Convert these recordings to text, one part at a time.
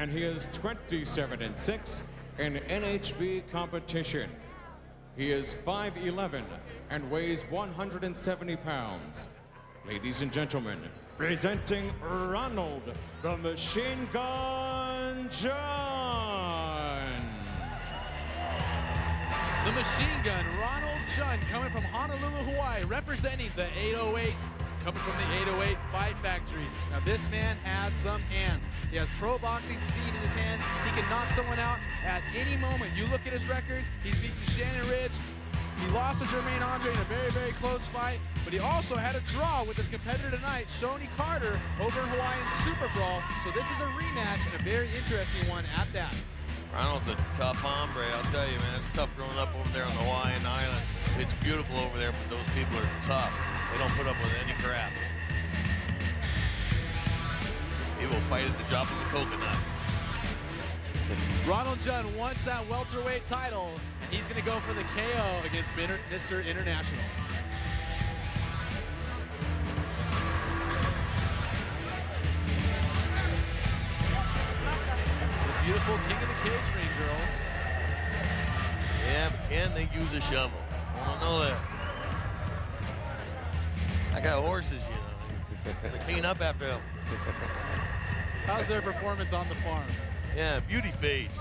and he is 27-6 in NHB competition. He is 5'11" and weighs 170 pounds. Ladies and gentlemen, presenting Ronald the Machine Gun Jhun. The Machine Gun, Ronald Jhun, coming from Honolulu, Hawaii, representing the 808, coming from the 808 Fight Factory. Now this man has some hands. He has pro boxing speed in his hands. He can knock someone out at any moment. You look at his record, he's beaten Shannon Ridge. He lost to Jermaine Andre in a very, very close fight, but he also had a draw with his competitor tonight, Shonie Carter, over in Hawaiian Super Brawl. So this is a rematch and a very interesting one at that. Ronald's a tough hombre, I'll tell you, man. It's tough growing up over there on the Hawaiian Islands. It's beautiful over there, but those people are tough. They don't put up with any crap. He will fight at the drop of a coconut. Ronald Jhun wants that welterweight title, and he's going to go for the KO against Mr. International. The beautiful King of the Cage ring, girls. Yeah, but can they use a shovel? I don't know that. I got horses, you know. They clean up after them. How's their performance on the farm? Yeah, beauty face.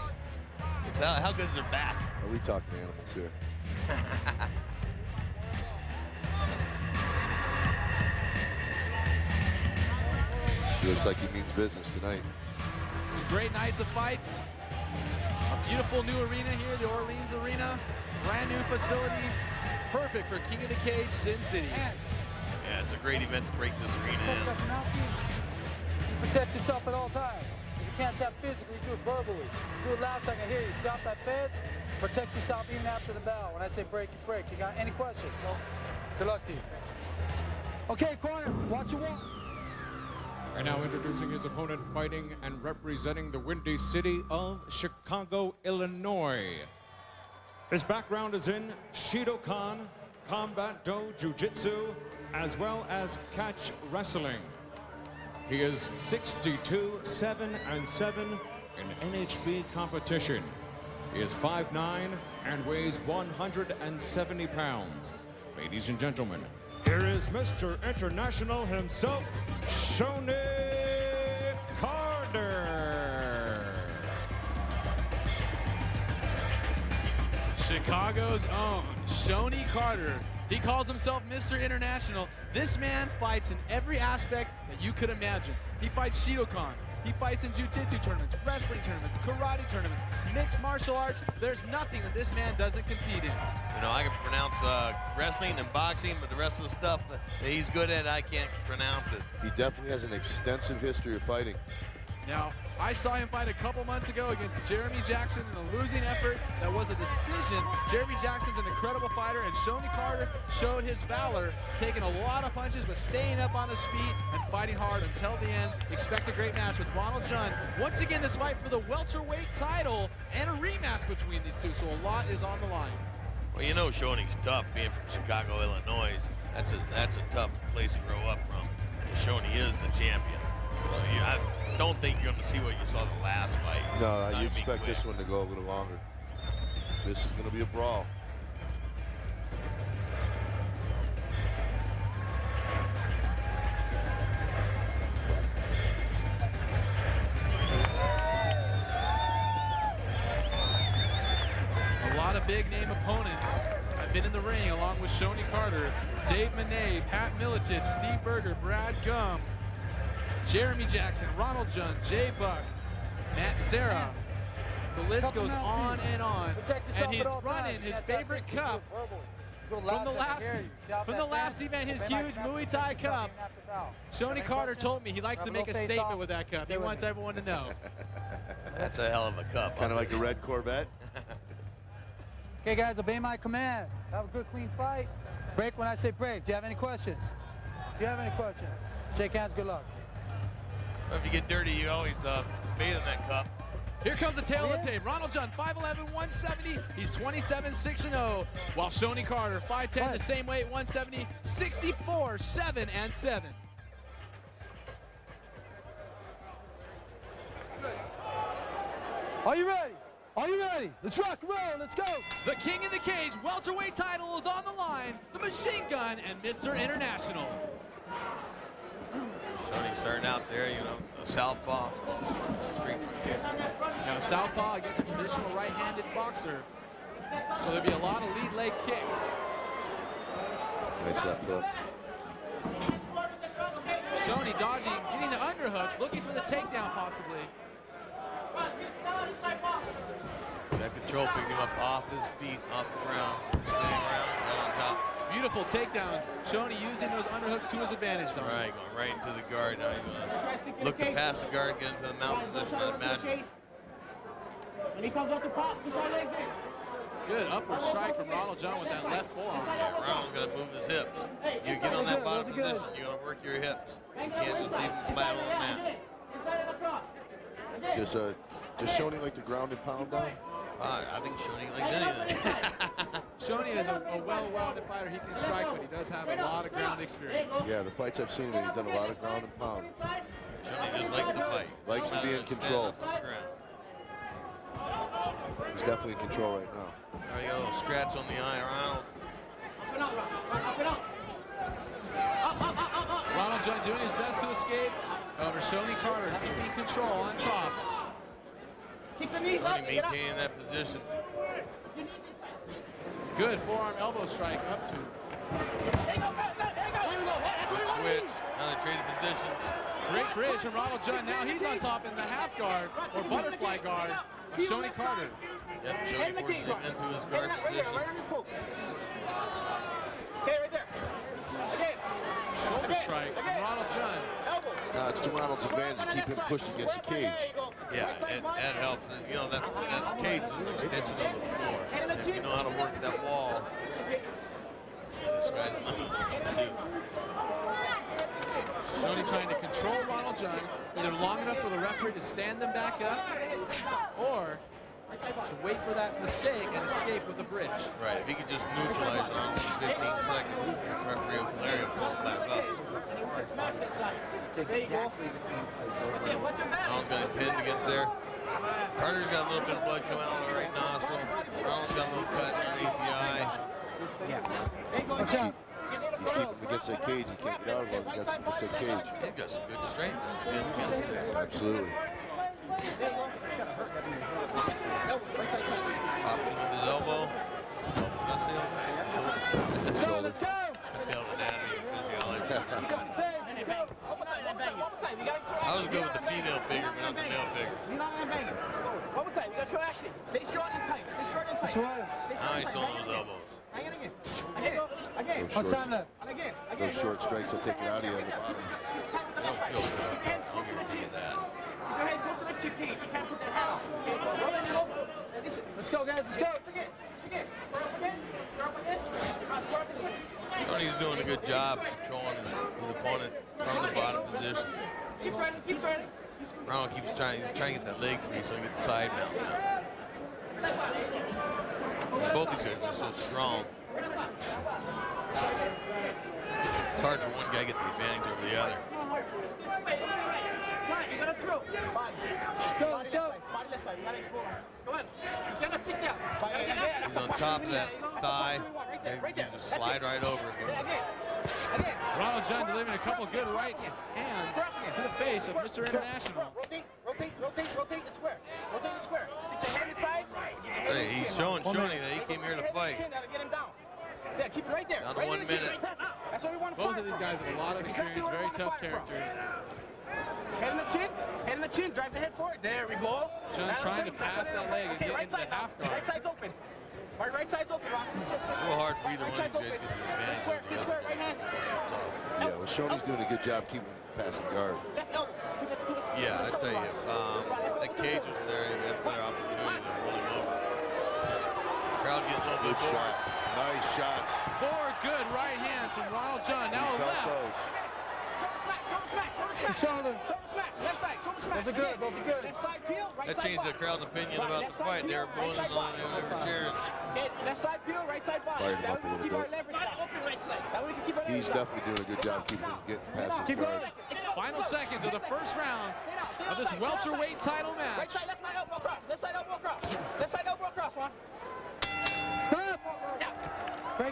It's how good is their back? Are we talking animals here? Looks like he means business tonight. Some great nights of fights. A beautiful new arena here, the Orleans Arena. Brand new facility. Perfect for King of the Cage, Sin City. Yeah, it's a great event to break this arena in. You protect yourself at all times. If you can't stop physically, do it verbally. Do it loud so I can hear you. Stop that fence. Protect yourself even after the bell. When I say break, you break. You got any questions? No? Good luck to you. Okay, corner, watch your walk. And now introducing his opponent, fighting and representing the Windy City of Chicago, Illinois. His background is in Shidokan, Combat Do Jiu-Jitsu, as well as catch wrestling. He is 62, 7 and 7 in NHB competition. He is 5'9" and weighs 170 pounds. Ladies and gentlemen, here is Mr. International himself, Shonie Carter. Chicago's own Shonie Carter. He calls himself Mr. International. This man fights in every aspect that you could imagine. He fights Shidokan. He fights in jiu-jitsu tournaments, wrestling tournaments, karate tournaments, mixed martial arts. There's nothing that this man doesn't compete in. You know, I can pronounce wrestling and boxing, but the rest of the stuff that he's good at, I can't pronounce it. He definitely has an extensive history of fighting. Now, I saw him fight a couple months ago against Jeremy Jackson in a losing effort that was a decision. Jeremy Jackson's an incredible fighter, and Shonie Carter showed his valor, taking a lot of punches, but staying up on his feet and fighting hard until the end. Expect a great match with Ronald Jhun. Once again, this fight for the welterweight title and a rematch between these two, so a lot is on the line. Well, you know Shonie's tough, being from Chicago, Illinois. That's a tough place to grow up from. And Shonie is the champion. So I don't think you're going to see what you saw the last fight. No, you expect this one to go a little longer. This is going to be a brawl. A lot of big-name opponents have been in the ring along with Shonie Carter, Dave Monet, Pat Miletich, Steve Berger, Brad Gum, Jeremy Jackson, Ronald Jhun, Jay Buck, Matt Serra. The list goes on and on. And he's running his favorite cup from the last event, his huge Muay Thai cup. Shonie Carter told me he likes to make a statement with that cup. He wants everyone to know. That's a hell of a cup. Kind of like a red Corvette. Okay, guys, obey my commands. Have a good, clean fight. Break when I say break. Do you have any questions? Do you have any questions? Shake hands, good luck. If you get dirty, you always bathe in that cup. Here comes the tail of the tape. Ronald Jhun, 5'11", 170. He's 27, 6-0. While Shonie Carter, 5'10", the same weight, 170, 64, 7 and 7. Are you ready? Are you ready? Let's rock and roll. Let's go. The king in the cage, welterweight title is on the line. The Machine Gun and Mr. International. Shonie starting out there, you know, a southpaw, straight from kick. Now a southpaw against a traditional right-handed boxer. So there'll be a lot of lead leg kicks. Nice left hook. Shonie dodging, getting the underhooks, looking for the takedown possibly. That control picking him up off his feet, off the ground, spinning around, right on top. Beautiful takedown. Shonie using those underhooks to his advantage, though. Right, going right into the guard. Now he's going to look to pass the guard, get into the mount position, I'd imagine. When he comes up to pop, push our legs in. Good upward strike from Ronald Jhun with that left forearm. Yeah, Ronald's going to move his hips. You get on that bottom position, you're going to work your hips. You can't just leave him flat on the mat. Does Shonie like to ground and pound down? I think Shonie likes anything. Shonie is a well-rounded fighter. He can strike, but he does have a lot of ground experience. Yeah, the fights I've seen him, he's done a lot of ground and pound. Shonie just likes to fight. Likes to be in control. He's definitely in control right now. There you go, a little scratch on the eye, Ronald. Ronald Jhun doing his best to escape. However, Shonie Carter keeping control on top. Keep the knees up. Shonie maintaining that position. Good forearm elbow strike up to. Good switch. Now they traded positions. Great bridge from Ronald Jhun. Now he's on top in the half guard or butterfly guard of Shonie Carter. Yep, Shonie forces him into his guard position. Right on his poke. Okay, right there. Again. Shoulder strike from Ronald Jhun. Now it's to Ronald's advantage to keep him pushed against the cage. Yeah, that helps. You know, that cage is an extension of the floor. And if you know how to work that wall, this guy's nothing to do. Shonie trying to control Ronald Jhun, either long enough for the referee to stand them back up, or to wait for that mistake and escape with a bridge. Right, if he could just neutralize it on 15 seconds, the referee will clear him, pull him back up. Ronald's got him pinned against there. Carter's got a little bit of blood coming out of the right nostril. Ronald's got a little cut underneath the eye. Watch out. He's keeping him against that cage. He can't get out of it. He got some against that cage. He's got some good strength against it. Absolutely. Popping with his elbow. That's the elbow. Shoulder. Let's go. Failed anatomy and physiology. I was good with the female figure, but not the male figure. One more time. You got to show action. Stay short and tight. Stay short and tight. Now he's throwing those elbows. Again. Again. Those What's on left? Again. Those short strikes will take it out of you on the bottom. I don't feel good. I'll guarantee you that. Your head goes to the chip cage. You can't put that hat on. Okay, roll it over. Listen. Let's go, guys. Let's go. Again. Square up again. Square up this way. Shonie's doing a good job controlling his opponent from the bottom position. Keep burning. Ronald keeps trying, he's trying to get that leg free so he gets the side mount. Both these guys are just so strong. It's hard for one guy to get the advantage over the other. You gotta throw. Let's go. Body left side. You gotta explore. Go ahead. You gotta sit down. He's on top of that thigh. And you just slide right over him. Again. Ronald Jhun delivering a couple good right hands to the face of Mr. International. Rotate and square. Rotate and square. Stick the head inside. Hey, he's showing Shonie that he came here to fight. Get him down. Yeah, keep it right there. Down to 1 minute. That's what we want to Both of these guys have a lot of experience, very tough characters. Head in the chin, drive the head forward. There we go. Jhun trying to pass that leg and get into the half guard. Right side's open. Right side's open, Rock. It's real hard for either one of these guys to get the advantage over the Square, other. right hand. Yeah, well, Shonie's doing a good job keeping passing guard. Left elbow. To the Yeah, I tell you, if that cage was there, you had a better opportunity to roll him over. Crowd getting a little Good bit shot. bored. Nice shots. 4 good right hands from Ronald Jhun. Now a He felt left. those. Shoulder. Left side, shoulder smash. Those are good. Left side peel, right That side changed the bar. crowd's opinion about the fight. They were booing and all, they were cheering. Okay, left side peel, right side bar. Fired him That up a way we little keep our bit. leverage down. That way we can keep our leverage He's down. definitely doing a good job keeping him getting past his Keep guard. going. Final seconds of the first round of this welterweight title Right match. side, left side elbow cross. Left side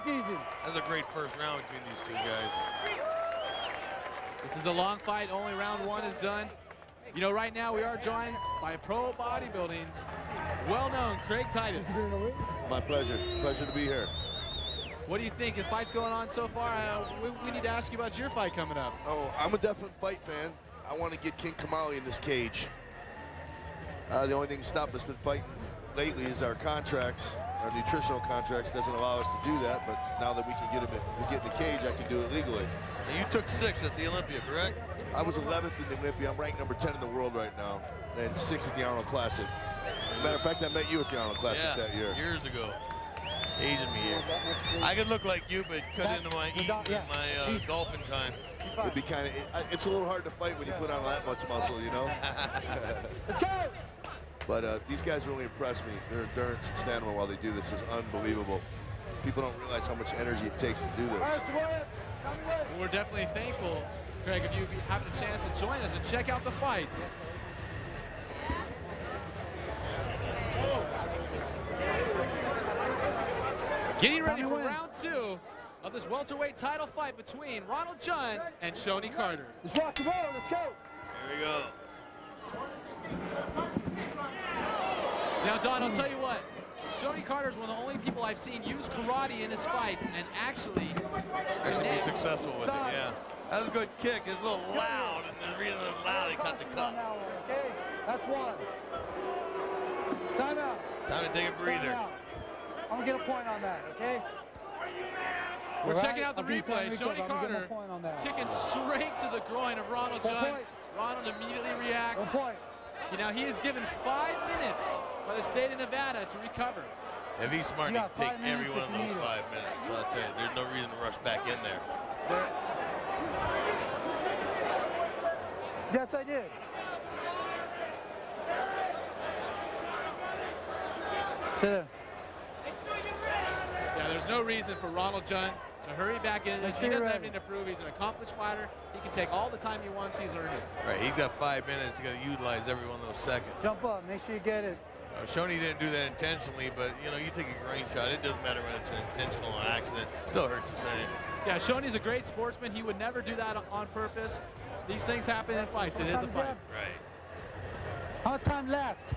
easy. That's a great first round between these two guys. This is a long fight. Only round one is done. You know, right now we are joined by Pro Bodybuilding's well-known Craig Titus. My pleasure. Pleasure to be here. What do you think? The fight's going on so far. We need to ask you about your fight coming up. Oh, I'm a definite fight fan. I want to get King Kamali in this cage. The only thing stopping us been fighting lately is our contracts. Our nutritional contracts doesn't allow us to do that, but now that we can get him in the cage, I can do it legally. Now, you took 6th at the Olympia, correct? I was 11th in the Olympia. I'm ranked number 10 in the world right now, and 6th at the Arnold Classic. As a matter of fact, I met you at the Arnold Classic that year. Years ago. Aging me here. I could look like you, but cut into my my golfing time. It'd be kind of, it's a little hard to fight when you put on that much muscle, you know? Let's go! But these guys really impress me. Their endurance and stamina while they do this is unbelievable. People don't realize how much energy it takes to do this. We're definitely thankful, Craig, of you having a chance to join us and check out the fights. Getting ready for round 2 of this welterweight title fight between Ronald Jhun and Shonie Carter. Let's rock the road. Let's go. Here we go. Now, Don, I'll tell you what. Shonie Carter's one of the only people I've seen use karate in his fights and actually be successful with it, yeah. That was a good kick. It's a little loud, and the reason it's loud, he cut the cut. Okay, that's one. Time out. Time to take a breather. I'm gonna get a point on that, okay? We're checking out the replay. Shonie Carter kicking straight to the groin of Ronald Jhun. Ronald immediately reacts. You know, he is given 5 minutes by the state of Nevada to recover. If he's smart, he can take every one of those 5 minutes. So I'll tell you, there's no reason to rush back in there. Yes, I did. Sit there. Yeah, there's no reason for Ronald Jhun to hurry back in this. He doesn't have anything to prove. He's an accomplished fighter. He can take all the time he wants. He's earned it. Right, he's got 5 minutes. He's got to utilize every one of those seconds. Jump up. Make sure you get it. Shonie didn't do that intentionally, but, you know, you take a grain shot. It doesn't matter when it's an intentional accident. Still hurts the same. Yeah, Shonie's a great sportsman. He would never do that on purpose. These things happen in fights. It is a fight. Right. How much time left?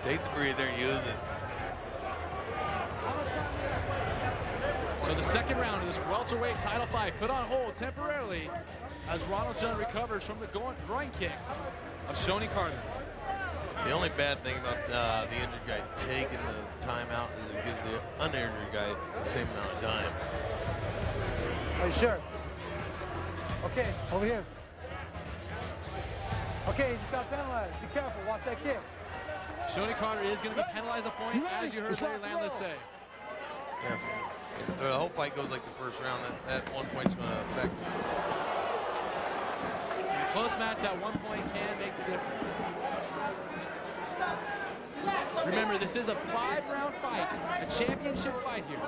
Take the breather and use it. So the second round of this welterweight title fight put on hold temporarily as Ronald Jhun recovers from the groin kick of Shonie Carter. The only bad thing about the injured guy taking the timeout is it gives the uninjured guy the same amount of time. Are you sure? Okay, over here. Okay, you just got penalized. Be careful. Watch that kick. Shonie Carter is going to be penalized a point, as you heard Larry Landless say. Yeah, if the whole fight goes like the first round, that 1 point's going to affect. In a close match, that 1 point can make the difference. Remember, this is a 5-round fight, a championship fight here.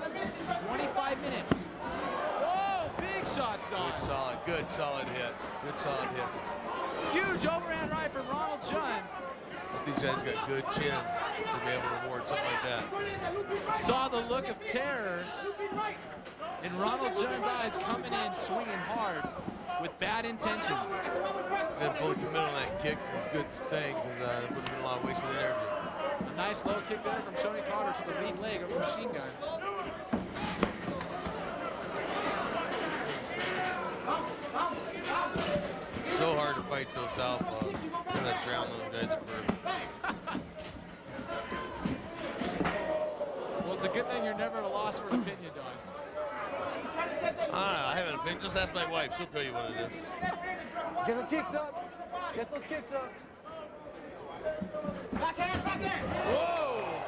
It's 25 minutes. Whoa, big shots, Don. Good solid hits. Good solid hits. Huge overhand right from Ronald Jhun. These guys got good chins to be able to reward something like that. Saw the look of terror in Ronald Jhun's eyes coming in, swinging hard with bad intentions. Then fully committed on that kick was a good thing because there would have been a lot of wasted energy. A nice low kick there from Shonie Carter to the lead leg of the machine gun. So hard to fight those southpaws. Could have drowned those guys at birth. Well, it's a good thing you're never at a loss for an opinion, Don. I have an opinion. Just ask my wife. She'll tell you what it is. Get those kicks up. Get those kicks up. Whoa!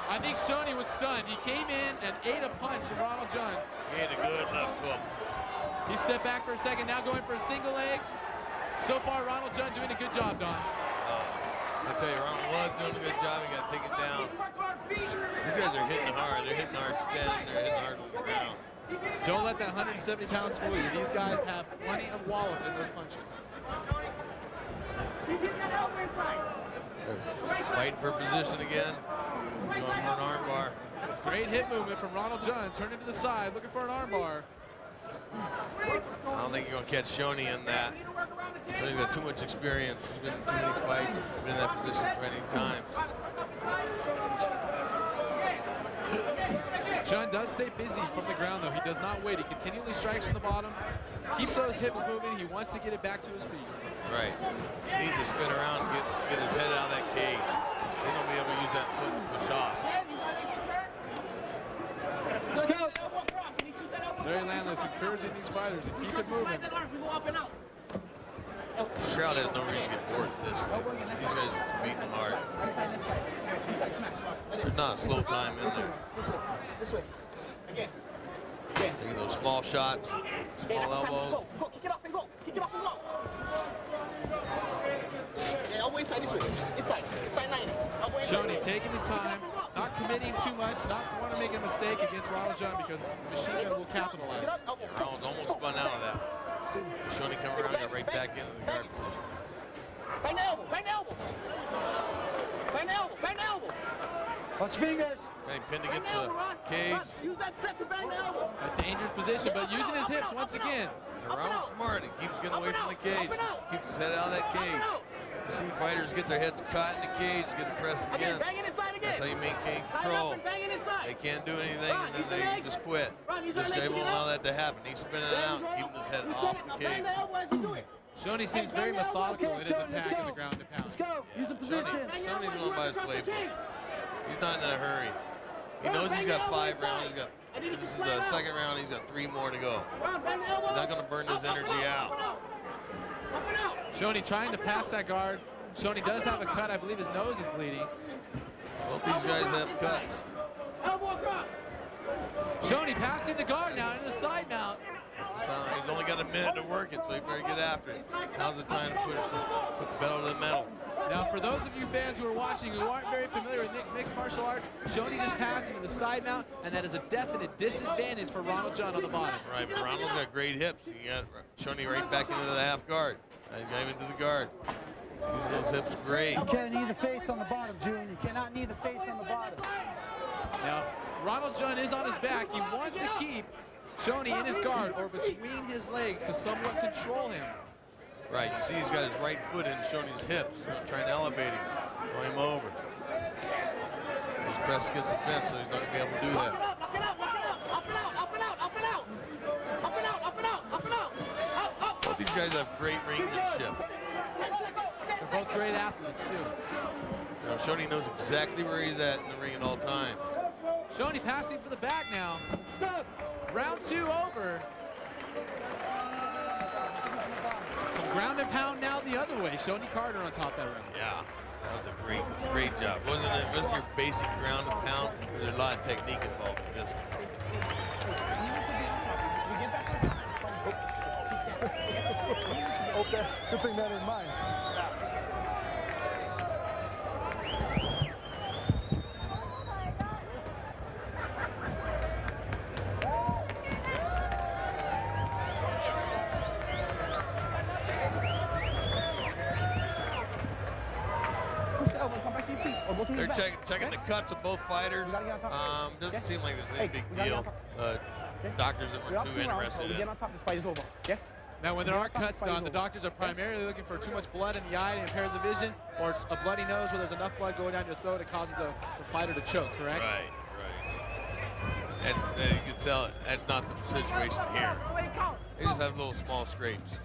I think Shonie was stunned. He came in and ate a punch from Ronald Jhun. He had a good left hook. He stepped back for a second, now going for a single leg. So far, Ronald Jhun doing a good job, Don. I tell you, Ronald was doing a good job. He got to take it down. These guys are hitting hard. They're hitting hard standing. They're hitting hard on the ground. Don't let that 170 pounds fool you. These guys have plenty of wallop in those punches. They're fighting for position again. Going for an arm bar. Great hip movement from Ronald Jhun. Turning to the side, looking for an armbar. I don't think you're going to catch Shonie in that. Shonie's got too much experience. He's been in too many fights. Been in that position for any time. Jhun does stay busy from the ground, though. He does not wait. He continually strikes from the bottom, keeps those hips moving. He wants to get it back to his feet. Right. He needs to spin around and get his head out of that cage. Then he'll be able to use that foot to push off. Let's go. Larry Landless encouraging these fighters to keep it moving. The crowd has no reason to get bored of this fight. These guys are beating hard. There's not a slow time in there. This way. Again. Taking those small shots, small elbows. Go. Kick it off and go. Kick it off and go. Yeah, elbow inside this way. Inside 90. Elbow inside. Shonie taking his time, not committing too much, not want to make a mistake against Ronald Jhun because the machine gun will capitalize. Ronald's almost spun out of that. Shonie come around, got right back into the guard position. Bang the elbow. Bang the elbow. Bang the elbow. Bang the elbow. Watch fingers. Okay, pinned against the cage. Use that set to bang the elbow. A dangerous position, but using his hips once again. And Ronald's smart. He keeps getting away from the cage. Keeps his head out of that cage. You see fighters get their heads caught in the cage, get pressed against. Bang it inside again. That's how you maintain control. Bang it inside. They can't do anything, and then they just quit. This guy won't allow that to happen. He's spinning it out, keeping his head off the cage. Shonie seems very methodical in his attack in the ground and pound. Let's go. Use the position. Shonie's going by his playbook. He's not in a hurry. He knows he's got 5 rounds. This is the second round. He's got 3 more to go. He's not going to burn his energy out. Shonie trying to pass that guard. Shonie does have a cut. I believe his nose is bleeding. Both these guys have cuts. Shonie passing the guard now into the side mount. He's only got a minute to work it, so he better get after it. Now's the time to put the pedal to the metal. Now, for those of you fans who are watching who aren't very familiar with mixed martial arts, Shonie just passing to the side mount, and that is a definite disadvantage for Ronald Jhun on the bottom. Right, but Ronald's got great hips. He got Shonie right back into the half guard. He got him into the guard. Use those hips great. You can't knee the face on the bottom, June. You cannot knee the face on the bottom. Now, Ronald Jhun is on his back. He wants to keep Shonie in his guard or between his legs to somewhat control him. Right, you see he's got his right foot in Shonie's hips, trying to elevate him, throw him over. He's pressed against the fence, so he's not going to be able to do that. Both these guys have great ringmanship. They're both great athletes, too. You know, Shonie knows exactly where he's at in the ring at all times. Shonie passing for the back now. Stop. Round 2 over. Some ground and pound now the other way. Shonie Carter on top that round. Yeah, that was a great job. Wasn't your basic ground and pound? There's a lot of technique involved in this one. Okay, good thing that ain't mine. They're checking the cuts of both fighters. Doesn't seem like there's any big deal. Doctors weren't too interested in it. Now, when there are cuts done, the doctors are primarily looking for too much blood in the eye to impair the vision, or it's a bloody nose where there's enough blood going down your throat it causes the fighter to choke, correct? Right. You can tell that's not the situation here. They just have little small scrapes.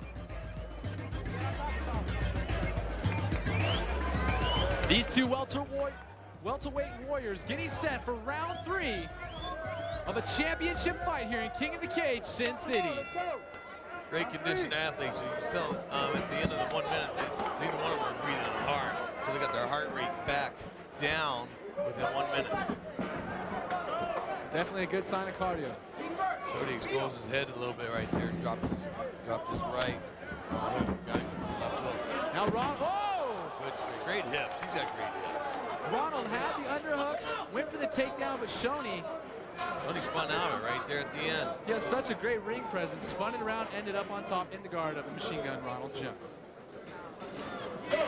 These two welterweight warriors getting set for round 3 of a championship fight here in King of the Cage, Sin City. Great conditioned athletes. You can tell at the end of the 1 minute, neither one of them are breathing hard. So they got their heart rate back down within 1 minute. Definitely a good sign of cardio. Shonie exposed his head a little bit right there. Dropped his right. Got him left hook. Now Ronald, Good straight. Great hips. He's got great hips. Ronald had the underhooks, went for the takedown, but Shonie spun out of it right there at the end. he has such a great ring presence, spun it around, ended up on top in the guard of the machine gun Ronald Jhun. He's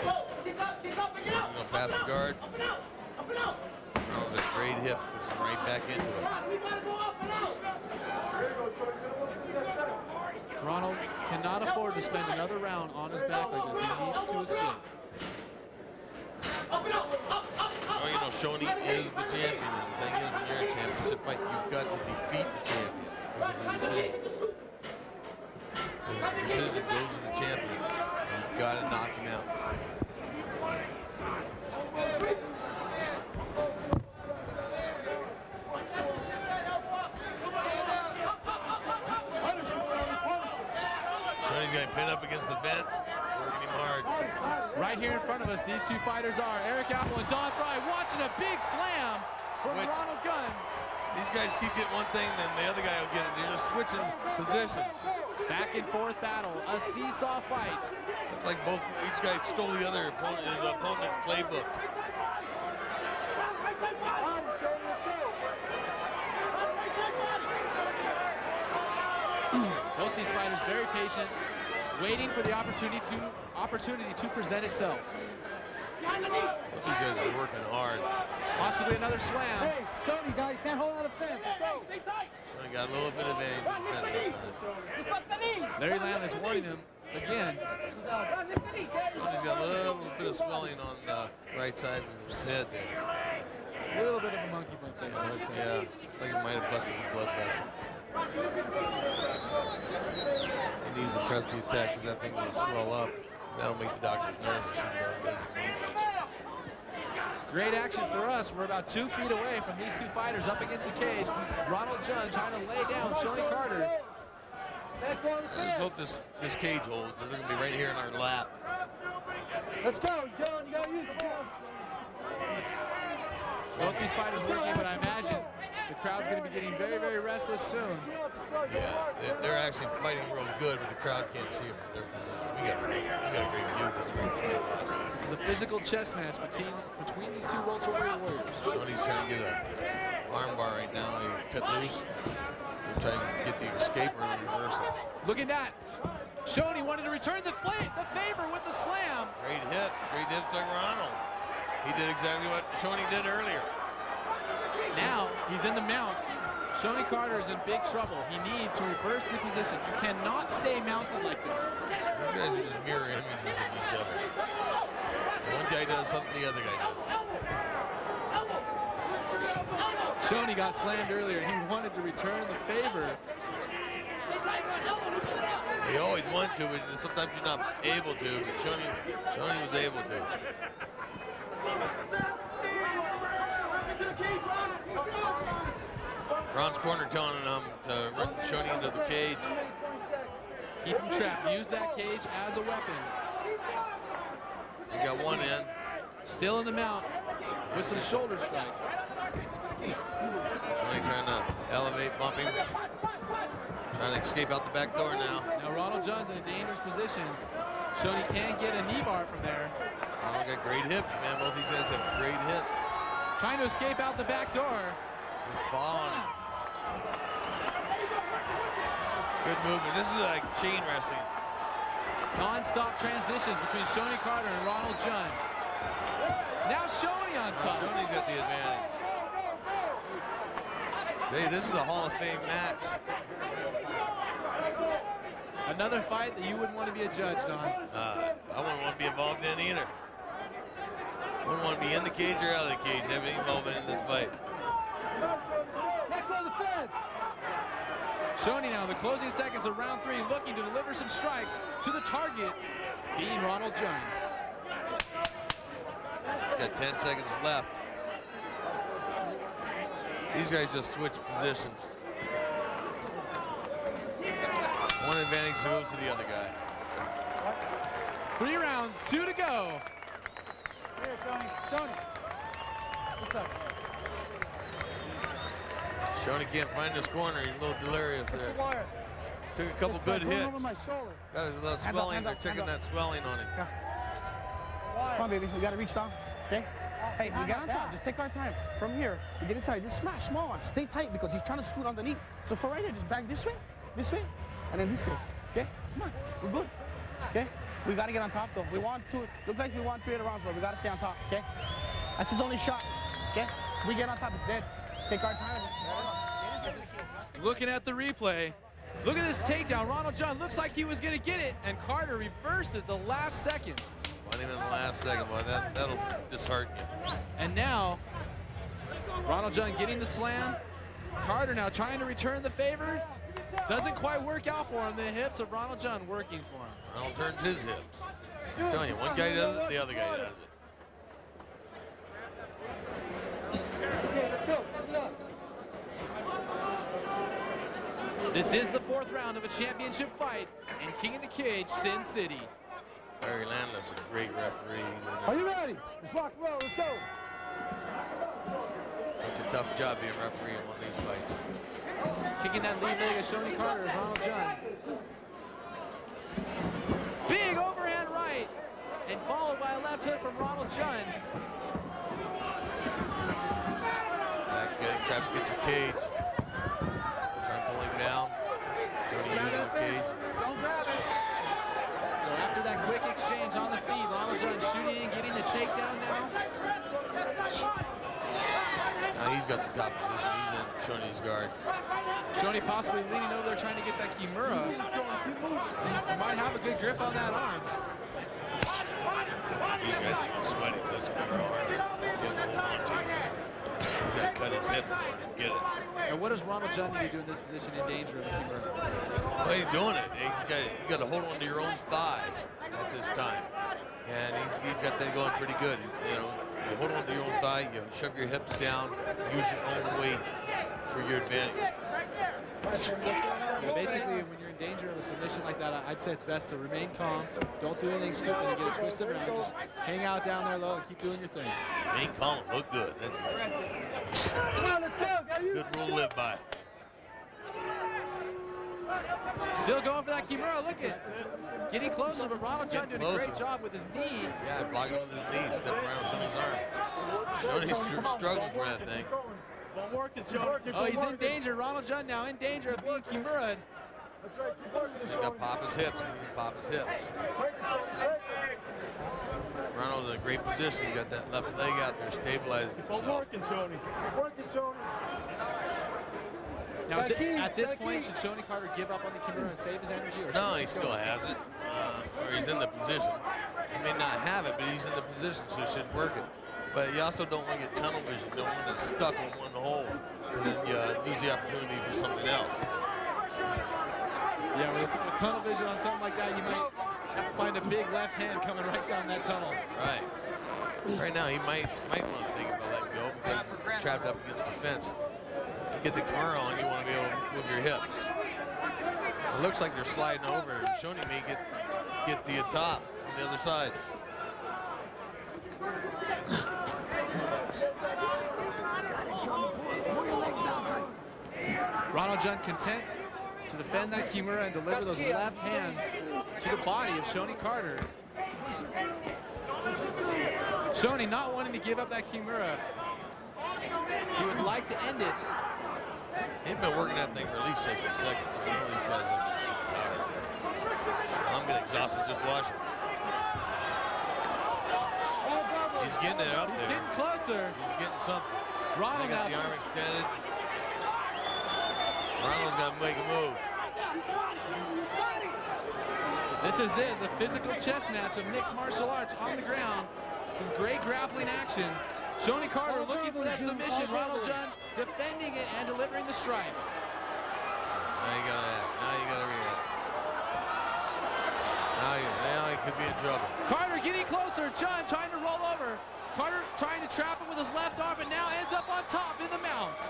going to pass the guard. Those are great hips, just right back into it. Ronald cannot afford to spend another round on his back like this. He needs to escape. Oh, you know, Shonie is the champion. And the thing is, when you're a championship fight, you've got to defeat the champion. Because the decision. This decision goes to the champion. You've got to knock him out. Shonie's getting pinned up against the fence, working him hard. Right here in front of us, these two fighters are Eric Apple and Don Fry, watching a big slam from Ronald Jhun. These guys keep getting one thing, then the other guy will get it. They're just switching positions. Back and forth battle, a seesaw fight. Looks like each guy stole the other opponent's playbook. Both these fighters very patient, waiting for the opportunity to present itself. These guys are working hard. Possibly another slam. Hey, Shonie, guy, you can't hold out a fence. Let's go. Shonie got a little bit of advantage in the fence that time. Larry Landless warning him again. Shonie's got a little bit of swelling on the right side of his head there. A little bit of a monkey punch there. Yeah, like he might have busted the blood vessel. He needs a trusty attack because that thing will swell up. That'll make the doctors nervous. Great action for us. We're about 2 feet away from these two fighters up against the cage. Ronald Jhun trying to lay down Shonie Carter. I just hope this cage holds. They're going to be right here in our lap. Let's go, John. You gotta use it, John. Both these fighters working, but I imagine the crowd's going to be getting very, very restless soon. Yeah, they're actually fighting real good, but the crowd can't see it from their position. We got a great view because they're in front of us. This is a physical chess match between these two welterweight warriors. Shonie's trying to get an arm bar right now. He cut loose. They're trying to get the escape or the reversal. Look at that. Shonie wanted to return the favor with the slam. Great hips like Ronald. He did exactly what Shonie did earlier. Now he's in the mount. Shonie Carter is in big trouble. He needs to reverse the position. You cannot stay mounted like this. These guys are just mirror images of each other. One guy does something, the other guy does. Shonie got slammed earlier. He wanted to return the favor. You always want to, but sometimes you're not able to. But Shonie was able to. Ron's corner telling him to run Shonie into the cage. Keep him trapped. Use that cage as a weapon. He got one in. Still in the mount with some shoulder strikes. Shonie trying to elevate, bumping. Trying to escape out the back door now. Now Ronald Jhun's in a dangerous position. Shonie can't get a knee bar from there. Ronald got great hips, man. Both these guys have great hips. Trying to escape out the back door. Just falling. Good movement. This is like chain wrestling. Non-stop transitions between Shonie Carter and Ronald Jhun. Now Shonie on top. Shonie's got the advantage. Hey, this is a Hall of Fame match. Another fight that you wouldn't want to be a judge on. I wouldn't want to be involved in either. Wouldn't want to be in the cage or out of the cage, have any involvement in this fight. Shonie now, the closing seconds of round 3, looking to deliver some strikes to the target, being Ronald Jhun. Got 10 seconds left. These guys just switch positions. One advantage goes to the other guy. 3 rounds, 2 to go. Here, Shonie. Shonie. What's up? Shonie can't find his corner. He's a little delirious there. Wire. Took a couple good hits. Over my shoulder. Got a little swelling. They're checking that swelling on him. Come on, baby. We gotta reach down. Okay? Hey, we get on top. Just take our time. From here, we get inside. Just smash small one. Stay tight because he's trying to scoot underneath. So for right here, just back this way, and then this way. Okay? Come on. We're good. Okay? We gotta get on top though. We want to. Look like we want 3 rounds, but we gotta stay on top. Okay? That's his only shot. Okay? We get on top, it's dead. Take our time. Looking at the replay, look at this takedown. Ronald Jhun looks like he was going to get it, and Carter reversed it the last second. Not even the last second, boy. That'll dishearten you. And now, Ronald Jhun getting the slam. Carter now trying to return the favor. Doesn't quite work out for him. The hips of Ronald Jhun working for him. Ronald turns his hips. I'm telling you, one guy does it, the other guy does it. Okay, let's go. Close it up. This is the 4th round of a championship fight in King of the Cage, Sin City. Larry Landless is a great referee. Are you ready? Let's rock and roll. Let's go. It's a tough job being referee in one of these fights. Kicking that lead leg of Shonie Carter is Ronald Jhun. Big overhand right, and followed by a left hook from Ronald Jhun. Back getting, traps gets a cage. Trying to pull him down. Shonie using the cage. Don't grab it. So after that quick exchange on the feet, Ronald Jhun shooting in, getting the takedown now. Now he's got the top position. He's in Shonie's guard. Shonie possibly leaning over there trying to get that Kimura. He might have a good grip on that arm. He's got sweaty, so it's going to be hard. He's got to cut his hip in order to get it. And what does Ronald Jhun need to do in this position in danger of the Kimura? Well, he's doing it. You got to hold on to your own thigh at this time. And he's got that going pretty good. You know, you hold on to your own thigh, you shove your hips down, use your own weight for your advantage. Yeah, basically, when you're in danger of a submission like that, I'd say it's best to remain calm. Don't do anything stupid and get it twisted around. Just hang out down there low and keep doing your thing. Remain calm, look good. That's Come on, let's go. a good rule to live by. Still going for that Kimura. Look at getting closer, but Ronald Jhun doing a great job with his knee. Yeah, blocking with his knee, stepping around Shonie's arm. Shonie's struggling for that thing. Oh, he's in danger. Ronald Jhun now in danger of being Kimura'd. He's got to pop his hips. He needs to pop his hips. Ronald's in a great position. He got that left leg out there stabilizing himself. Now, at this point, should Shonie Carter give up on the Kimura and save his energy? Or No, he still has it. Or he's in the position. He may not have it, but he's in the position, so he should work it. But you also don't want to get tunnel vision. You don't want to get stuck in one hole. And then you lose the opportunity for something else. Yeah, with tunnel vision on something like that, you might find a big left hand coming right down that tunnel. Right. Right now, he might want to think about letting go because he's trapped up against the fence. You get the Kimura on, you want to be able to move your hips. It looks like they're sliding over. Shonie may get the top from the other side. Ronald Jhun content to defend that Kimura and deliver those left hands to the body of Shonie Carter. Shonie not wanting to give up that Kimura. He would like to end it. He's been working that thing for at least 60 seconds. I know these guys are tired. I'm getting exhausted just watching. He's getting it up there. He's getting closer. He's getting something. Ronald got now. the arm extended. Ronald's got to make a move. This is it, the physical chess match of mixed martial arts on the ground. Some great grappling action. Shonie Carter looking for that submission. Ronald Jhun defending it and delivering the strikes. Now you gotta react. Now he could be in trouble. Carter getting closer. Jhun trying to roll over. Carter trying to trap him with his left arm, and now ends up on top in the mount.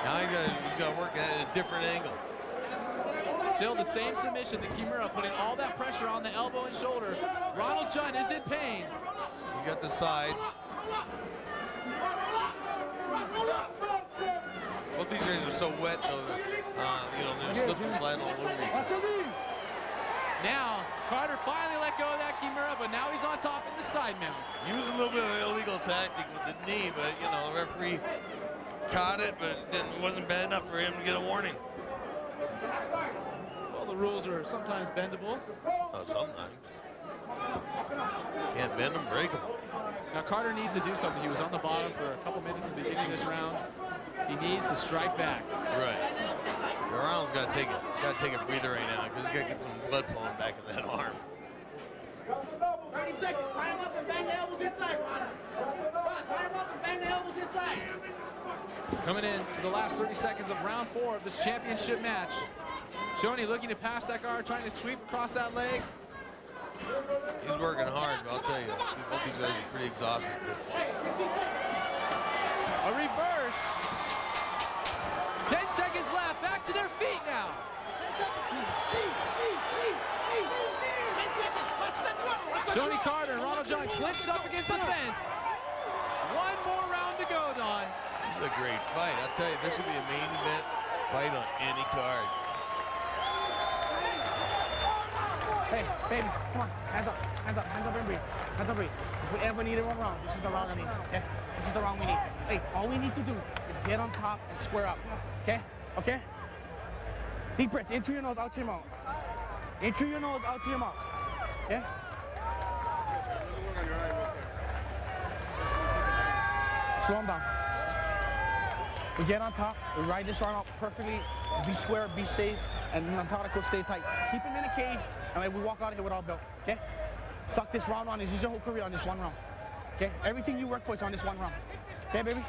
Now he's got to work at a different angle. Still the same submission. The Kimura putting all that pressure on the elbow and shoulder. Ronald Jhun is in pain. You got the side. Both these guys are so wet, though. They're slipping and sliding all over each other. Now, Carter finally let go of that Kimura, but now he's on top in the side mount. He used a little bit of illegal tactic with the knee, but, the referee caught it, but it wasn't bad enough for him to get a warning. Well, the rules are sometimes bendable. Oh, sometimes. Can't bend them, break them. Now Carter needs to do something. He was on the bottom for a couple minutes in the beginning of this round. He needs to strike back. Right. Ronald's got to take a breather right now because he's got to get some blood flowing back in that arm. 30 seconds. Tie him up and bang the elbows inside, Ronald. Tie him up and bang the elbows inside. Coming in to the last 30 seconds of round 4 of this championship match. Shonie looking to pass that guard, trying to sweep across that leg. He's working hard, but I'll tell you, both these guys are pretty exhausted at this point. A reverse. 10 seconds left. Back to their feet now. Shonie Carter and Ronald Jhun clinched up against the fence. One more round to go, Don. This is a great fight. I'll tell you, this will be a main event fight on any card. Hey, baby, come on. Hands up and breathe. Hands up, breathe. If we ever needed one round, this is the round I need. Okay? This is the round we need. Hey, all we need to do is get on top and square up. Okay? Okay? Deep breaths. In through your nose, out to your mouth. In through your nose, out to your mouth. Okay? Slow him down. We get on top, we ride this arm out perfectly, be square, be safe, and methodical, stay tight. Keep him in the cage, and we walk out of here with our belt, okay? Suck this round on, this is your whole career on this one round, okay? Everything you work for is on this one round, okay, baby?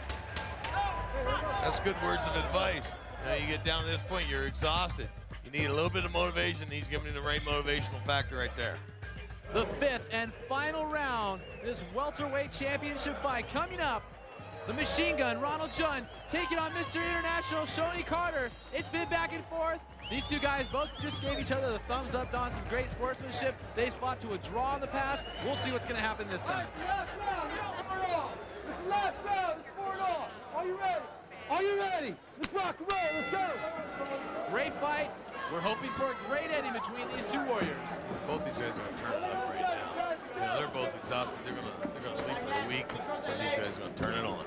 That's good words of advice. Now you get down to this point, you're exhausted. You need a little bit of motivation. He's giving you the right motivational factor right there. The 5th and final round, this welterweight championship fight coming up. The machine gun, Ronald Jhun, taking on Mr. International, Shonie Carter. It's been back and forth. These two guys both just gave each other the thumbs up on some great sportsmanship. They fought to a draw in the past. We'll see what's going to happen this time. Last round, this is 4-all. This is the last round, this is 4-all. Are you ready? Are you ready? Let's rock and roll, let's go. Great fight. We're hoping for a great ending between these two warriors. Both these guys are going to turn it up right now. You know, they're both exhausted. They're gonna sleep for a week, but these guys are going to turn it on.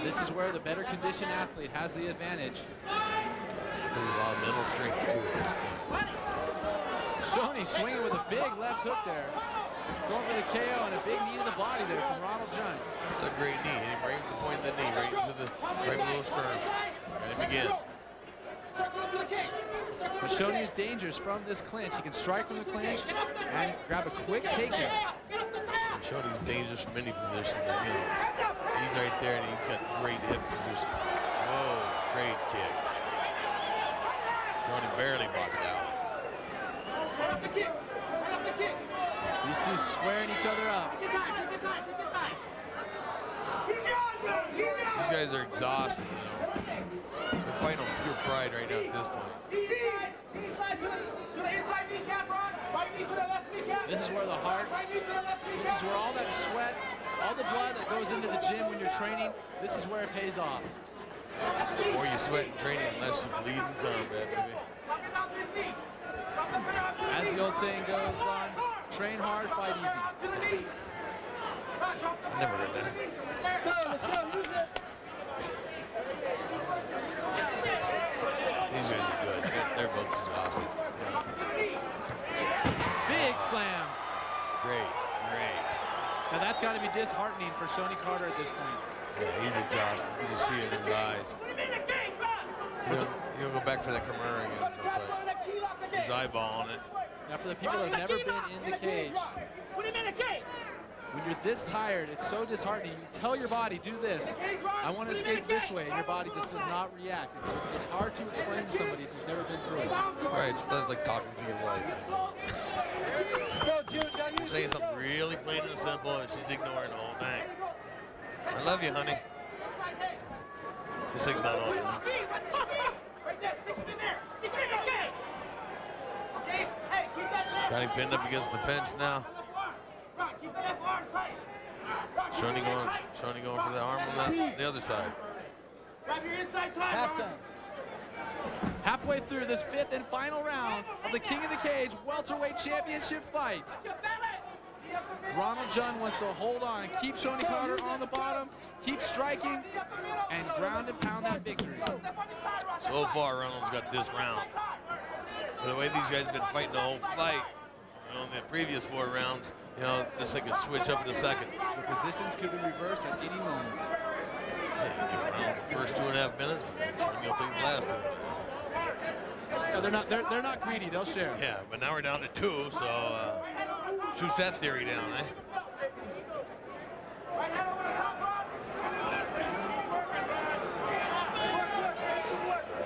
This is where the better conditioned athlete has the advantage. There's a lot of mental strength too. Shonie swinging with a big left hook there. Going for the KO and a big knee to the body there from Ronald Jhun. That's a great knee. Hit him right at the point of the knee, right below the sternum. Let him begin. But Shonie is dangerous from this clinch. He can strike from the clinch and grab a quick takedown. Shonie's dangerous from any position. But, you know, he's right there and he's got great hip position. Whoa, great kick. Shonie barely blocked out. These two squaring each other up. These guys are exhausted, you know. They're fighting on pure pride right now at this point. This is where the heart, this is where all that sweat, all the blood that goes into the gym when you're training, this is where it pays off. The more you sweat in training, the less you bleed in combat, baby. As the old saying goes, Don, train hard, fight easy. I never heard that. These guys are good. They're both exhausted. Big slam. Great. Now that's got to be disheartening for Shonie Carter at this point. Yeah, he's exhausted. You can see it in his eyes. He'll go back for that Kimura again. It's like he's eyeballing it. Now for the people that have never been in the cage, when you're this tired, it's so disheartening. You tell your body, do this. I want to escape this way, and your body just does not react. It's hard to explain to somebody if you've never been through it. Right, sometimes like talking to your wife. You're saying something really plain and simple, and she's ignoring the whole thing. I love you, honey. This thing's not on. Got him pinned up against the fence now. Shonie going for the arm on the other side. Halftime. Halfway through this 5th and final round of the King of the Cage welterweight championship fight. Ronald Jhun wants to hold on and keep Shonie Carter on the bottom, keep striking, and ground and pound that victory. So far, Ronald's got this round. The way these guys have been fighting the whole fight, You know, in the previous 4 rounds, you know, this thing could switch up in a second. The positions could be reversed at any moment. First 2.5 minutes, you'll take the last 2. No, they're not greedy. They'll share. Yeah, but now we're down to 2, so shoots that theory down, eh?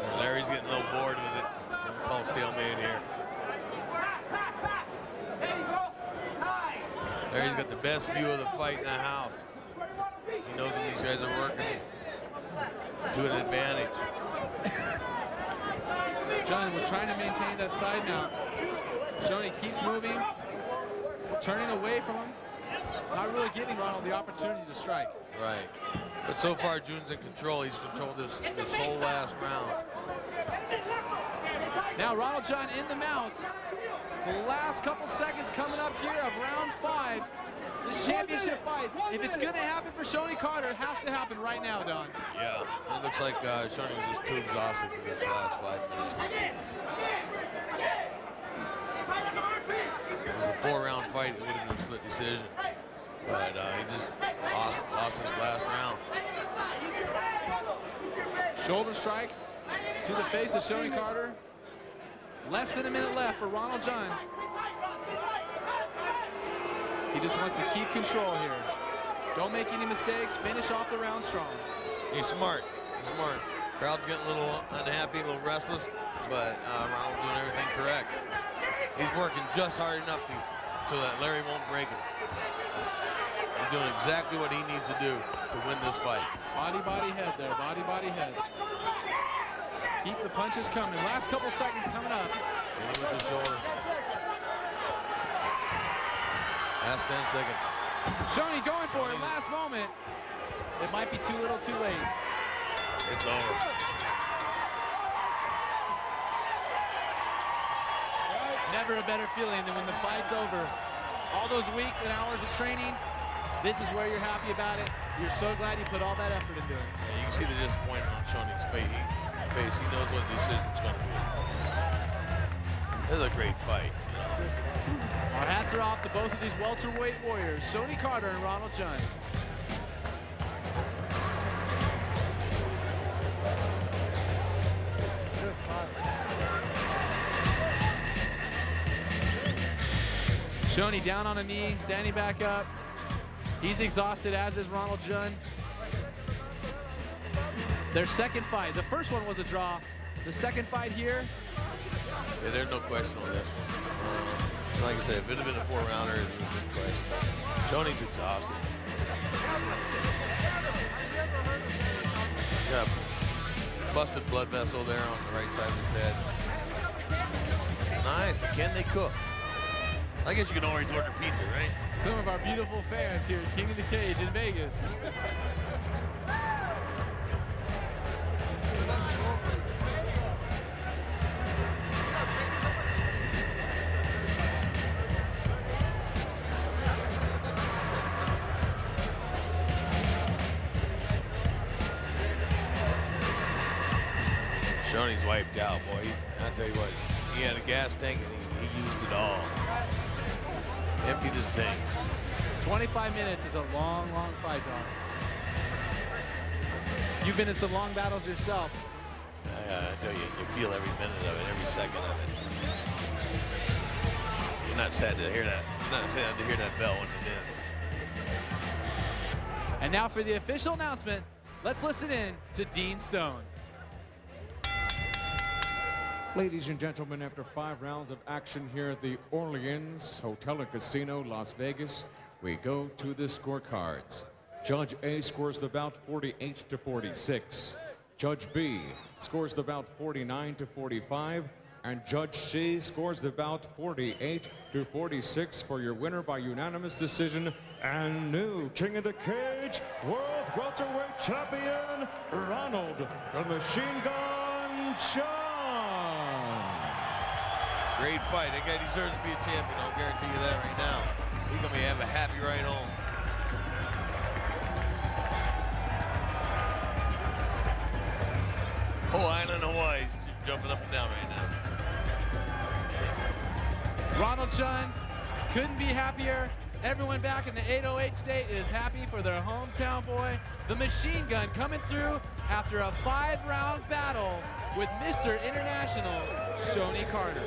And Larry's getting a little bored with it. We'll call stalemate here. Larry's got the best view of the fight in the house. He knows when these guys are working to an advantage. Jhun was trying to maintain that side mount. Shonie keeps moving, turning away from him, not really giving Ronald the opportunity to strike. Right. But so far, Jhun's in control. He's controlled this whole last round. Now Ronald Jhun in the mount. The last couple seconds coming up here of round 5. This championship fight, if it's going to happen for Shonie Carter, it has to happen right now, Don. Yeah, it looks like Shonie was just too exhausted for this last 5 minutes. It was a 4-round fight. It would have been a split decision. But he just lost this last round. Shoulder strike to the face of Shonie Carter. Less than a minute left for Ronald Jhun. He just wants to keep control here. Don't make any mistakes. Finish off the round strong. He's smart. He's smart. Crowd's getting a little unhappy, a little restless, but Ronald's doing everything correct. He's working just hard enough so that Larry won't break him. He's doing exactly what he needs to do to win this fight. Body, head there. Body, head. Keep the punches coming. Last couple seconds coming up. Hitting with the shoulder. Last 10 seconds. Shonie going for it. Last moment. It might be too little, too late. It's over. Never a better feeling than when the fight's over. All those weeks and hours of training, this is where you're happy about it. You're so glad you put all that effort into it. Yeah, you can see the disappointment on Shonie's face. He knows what the decision's going to be. This is a great fight. Our hats are off to both of these welterweight warriors, Shonie Carter and Ronald Jhun. Shonie down on a knee, standing back up. He's exhausted, as is Ronald Jhun. Their second fight. The first one was a draw. The second fight here. Yeah, there's no question on this one. Like I said, if it had been a 4-rounder, it would have been a question. Shonie's exhausted. Got a busted blood vessel there on the right side of his head. Nice, but can they cook? I guess you can always order pizza, right? Some of our beautiful fans here at King of the Cage in Vegas. Shonie's wiped out, boy. I'll tell you what, he had a gas tank and he used it all. Emptied his tank. 25 minutes is a long, long fight, Don. You've been in some long battles yourself. I tell you, you feel every minute of it, every second of it. You're not sad to hear that. You're not sad to hear that bell when it ends. And now for the official announcement, let's listen in to Dean Stone. Ladies and gentlemen, after 5 rounds of action here at the Orleans Hotel and Casino, Las Vegas, we go to the scorecards. Judge A scores the bout 48-46. Judge B scores the bout 49-45. And Judge C scores the bout 48-46 for your winner by unanimous decision and new King of the Cage World Welterweight Champion, Ronald the Machine Gun Jhun. Great fight. That guy deserves to be a champion. I'll guarantee you that right now. He's going to have a happy ride home. Oh, Island Hawaii is jumping up and down right now. Ronald Jhun couldn't be happier. Everyone back in the 808 state is happy for their hometown boy. The machine gun coming through after a 5-round battle with Mr. International, Shonie Carter.